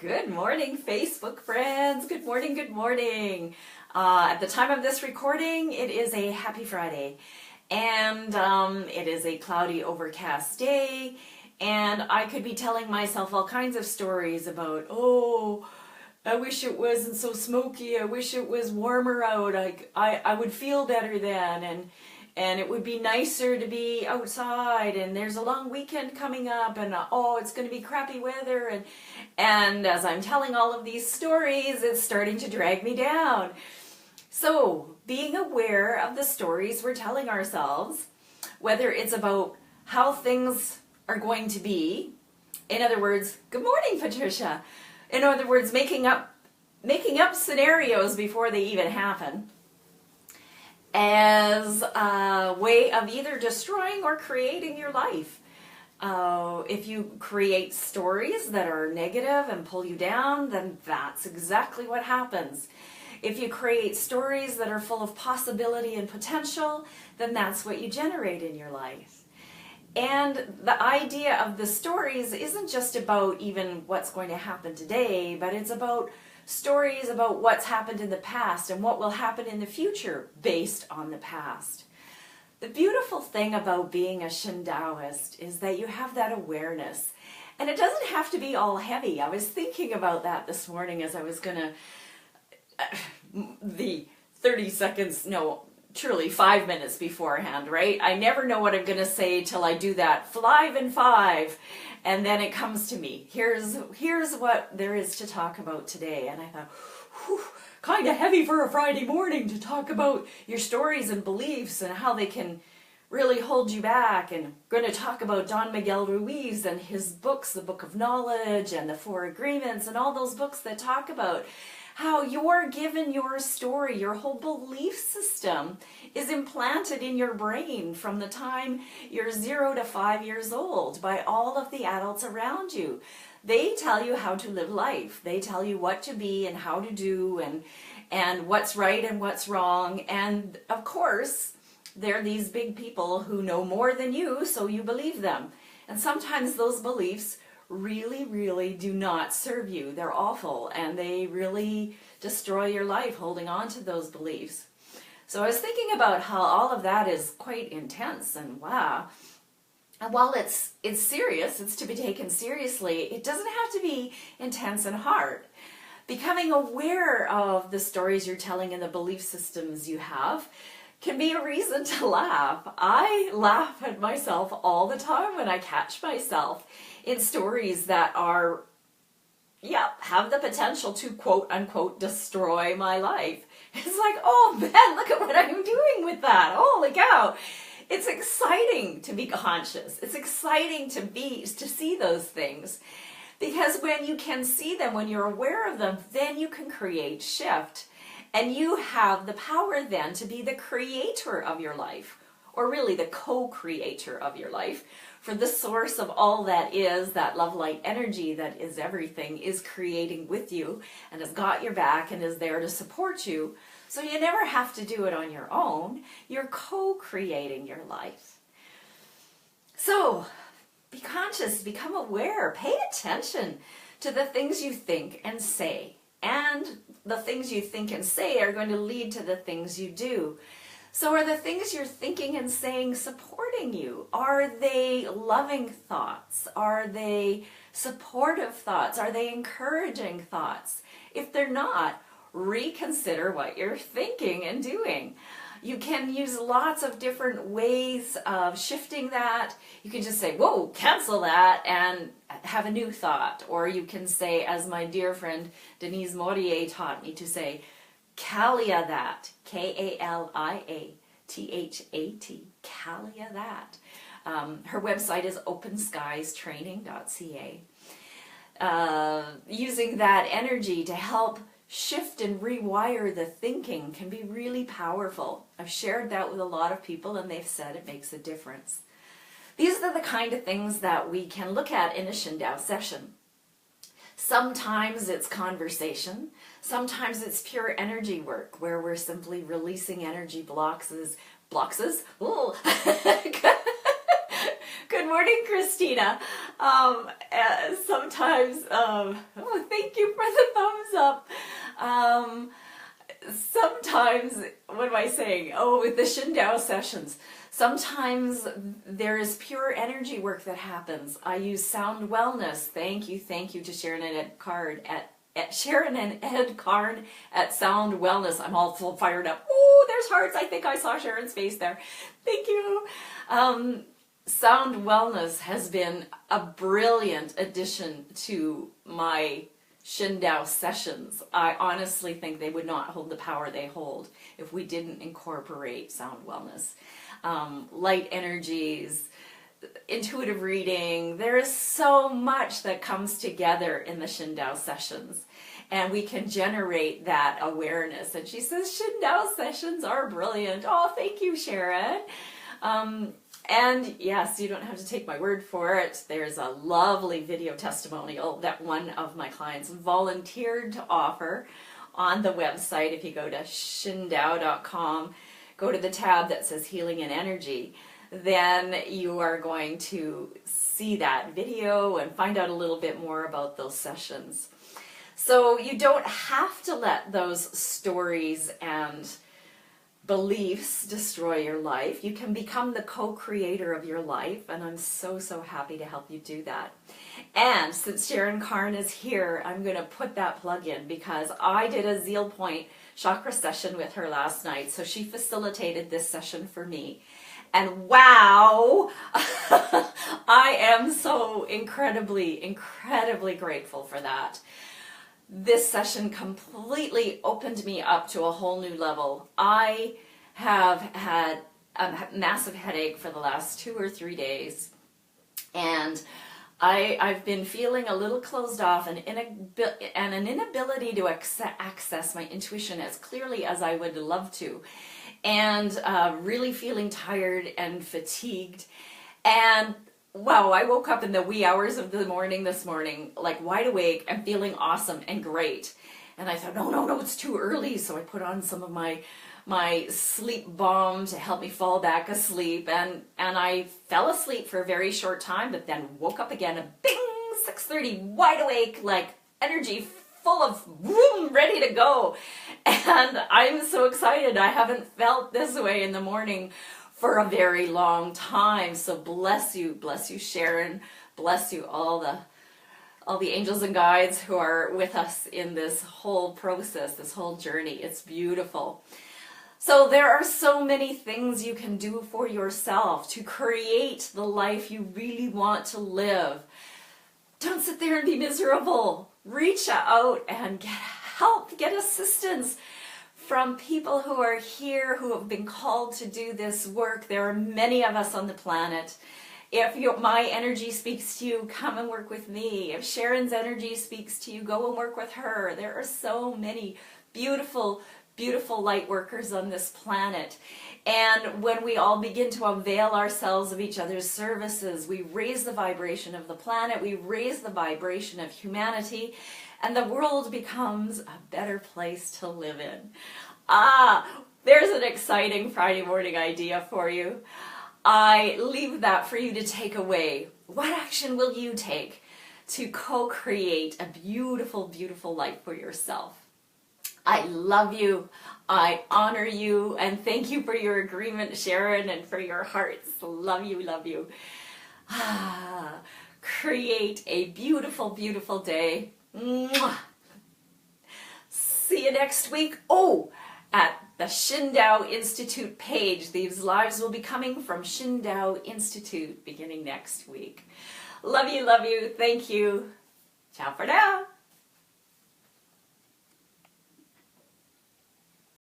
Good morning, Facebook friends. Good morning, good morning. At the time of this recording, it is a happy Friday. And it is a cloudy, overcast day. And I could be telling myself all kinds of stories about, oh, I wish it wasn't so smoky. I wish it was warmer out. I would feel better then. And it would be nicer to be outside, and there's a long weekend coming up, and oh, it's going to be crappy weather, and as I'm telling all of these stories, it's starting to drag me down. So, being aware of the stories we're telling ourselves, whether it's about how things are going to be, in other words, good morning, Patricia. In other words, making up scenarios before they even happen, as a way of either destroying or creating your life. If you create stories that are negative and pull you down, then that's exactly what happens. If you create stories that are full of possibility and potential, then that's what you generate in your life. And the idea of the stories isn't just about even what's going to happen today, but it's about stories about what's happened in the past and what will happen in the future based on the past. The beautiful thing about being a Shin Daoist is that you have that awareness. And it doesn't have to be all heavy. I was thinking about that this morning as I was going to, the 30 seconds, no, truly 5 minutes beforehand, right? I never know what I'm going to say till I do that 5 and 5. And then it comes to me. Here's what there is to talk about today. And I thought, whew, kind of heavy for a Friday morning to talk about your stories and beliefs and how they can really hold you back. And I'm going to talk about Don Miguel Ruiz and his books, the Book of Knowledge and the Four Agreements and all those books that talk about how you're given your story, your whole belief system is implanted in your brain from the time you're 0 to 5 years old by all of the adults around you. They tell you how to live life. They tell you what to be and how to do and what's right and what's wrong. And of course, they're these big people who know more than you, so you believe them. And sometimes those beliefs really, really do not serve you. They're awful, and they really destroy your life holding on to those beliefs. So I was thinking about how all of that is quite intense, and wow. And while it's serious, it's to be taken seriously, it doesn't have to be intense and hard. Becoming aware of the stories you're telling and the belief systems you have can be a reason to laugh. I laugh at myself all the time when I catch myself in stories that are, have the potential to quote unquote destroy my life. It's like, oh man, look at what I'm doing with that. Holy cow. It's exciting to be conscious. It's exciting to see those things. Because when you can see them, when you're aware of them, then you can create shift. And you have the power then to be the creator of your life, or really the co-creator of your life. For the source of all that is, that love light energy that is everything, is creating with you and has got your back and is there to support you. So you never have to do it on your own. You're co-creating your life. So be conscious, become aware, pay attention to the things you think and say. And the things you think and say are going to lead to the things you do. So are the things you're thinking and saying supporting you? Are they loving thoughts? Are they supportive thoughts? Are they encouraging thoughts? If they're not, reconsider what you're thinking and doing. You can use lots of different ways of shifting that. You can just say, whoa, cancel that and have a new thought. Or you can say, as my dear friend Denise Maurier taught me to say, Kalia that, Kaliathat, Kalia that. Her website is openskiestraining.ca. Using that energy to help shift and rewire the thinking can be really powerful. I've shared that with a lot of people and they've said it makes a difference. These are the kind of things that we can look at in a Shin Dao session. Sometimes it's conversation, sometimes it's pure energy work where we're simply releasing energy blocks. Ooh. Good morning, Christina. Sometimes, oh, thank you for the thumbs up. Sometimes, what am I saying? Oh, with the Shin Dao sessions, sometimes there is pure energy work that happens. I use sound wellness. Thank you to Sharon and Ed Card at Sharon and Ed Carn at Sound Wellness. I'm all full fired up. Oh, there's hearts. I think I saw Sharon's face there. Thank you. Sound Wellness has been a brilliant addition to my Shin Dao sessions. I honestly think they would not hold the power they hold if we didn't incorporate sound wellness. Light energies, intuitive reading, there is so much that comes together in the Shin Dao sessions, and we can generate that awareness. And she says Shin Dao sessions are brilliant. Oh, thank you, Sharon. And yes, you don't have to take my word for it. There's a lovely video testimonial that one of my clients volunteered to offer on the website. If you go to shindao.com, go to the tab that says Healing and Energy, then you are going to see that video and find out a little bit more about those sessions. So you don't have to let those stories and beliefs destroy your life. You can become the co-creator of your life, and I'm so happy to help you do that. And since Sharon Carn is here, I'm going to put that plug in because I did a Zeal Point chakra session with her last night, so she facilitated this session for me. And wow, I am so incredibly grateful for that. This session completely opened me up to a whole new level. I have had a massive headache for the last 2 or 3 days, and I've been feeling a little closed off and an inability to access my intuition as clearly as I would love to, and really feeling tired and fatigued. And wow, I woke up in the wee hours of the morning this morning, like wide awake and feeling awesome and great. And I thought, no, it's too early. So I put on some of my sleep balm to help me fall back asleep. And I fell asleep for a very short time, but then woke up again and bing, 6:30, wide awake, like energy full of boom, ready to go. And I'm so excited. I haven't felt this way in the morning for a very long time. So bless you, Sharon, bless you, all the angels and guides who are with us in this whole process, this whole journey. It's beautiful. So there are so many things you can do for yourself to create the life you really want to live. Don't sit there and be miserable. Reach out and get help, get assistance from people who are here, who have been called to do this work. There are many of us on the planet. If my energy speaks to you, come and work with me. If Sharon's energy speaks to you, go and work with her. There are so many beautiful light workers on this planet. And when we all begin to avail ourselves of each other's services, we raise the vibration of the planet, we raise the vibration of humanity, and the world becomes a better place to live in. There's an exciting Friday morning idea for you. I leave that for you to take away. What action will you take to co-create a beautiful life for yourself? I love you, I honor you, and thank you for your agreement, Sharon, and for your hearts. Love you. Create a beautiful day. Mwah. See you next week. Oh, at the Shin Dao Institute page. These lives will be coming from Shin Dao Institute beginning next week. Love you. Thank you. Ciao for now.